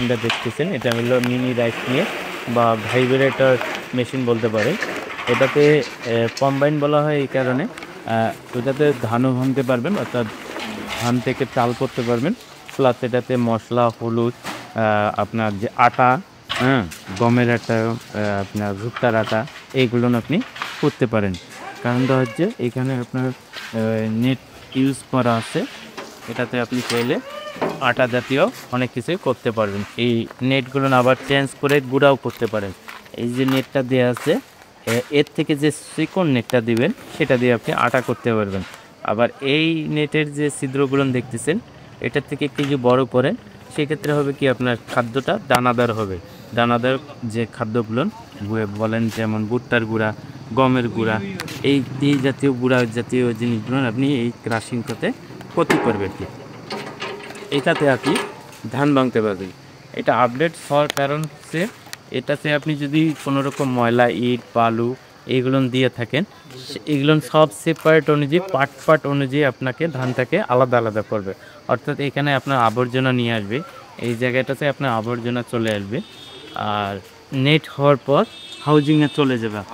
এটা দেখতেছেন, এটা হলো মিনি রাইস মিল বা ভাইব্রেটর মেশিন বলতে পারে। এটাতে কম্বাইন বলা হয় এই কারণে, ওটাতে ধানও ভাঙতে পারবেন, অর্থাৎ ধান থেকে চাল করতে পারবেন। প্লাস এটাতে মশলা, হলুদ, আপনার যে আটা, হ্যাঁ, গমের আটা, আপনার ভুট্টার আটা, এইগুলো আপনি করতে পারেন। কারণটা হচ্ছে এখানে আপনার নেট ইউজ করা আছে। এটাতে আপনি চাইলে আটা জাতীয় অনেক কিছুই করতে পারবেন। এই নেটগুলো আবার চেঞ্জ করে গুঁড়াও করতে পারেন। এই যে নেটটা দেওয়া আছে, এর থেকে যে চিকন নেটটা দিবেন সেটা দিয়ে আপনি আটা করতে পারবেন। আবার এই নেটের যে ছিদ্রগুলো দেখতেছেন, এটার থেকে একটু যে বড় করেন, সেক্ষেত্রে হবে কি আপনার খাদ্যটা দানাদার হবে। দানাদার যে খাদ্যগুলো বলেন, যেমন ভুট্টার গুঁড়া, গমের গুঁড়া, এই জাতীয় গুঁড়া জাতীয় জিনিসগুলো আপনি এই ক্রাশিংটাতে করতে পারবেন কি, এটাতে আপনি ধান ভাঙতে পারবেন। এটা আপডেট হওয়ার কারণ হচ্ছে, এটাতে আপনি যদি কোনো রকম ময়লা, ইট, বালু এইগুলো দিয়ে থাকেন, এগুলো সব সেপারেট অনুযায়ী, পার্ট পার্ট অনুযায়ী আপনাকে ধানটাকে আলাদা আলাদা করবে। অর্থাৎ এখানে আপনার আবর্জনা নিয়ে আসবে, এই জায়গাটাতে আপনার আবর্জনা চলে আসবে, আর নেট হওয়ার পর হাউজিংয়ে চলে যাবে।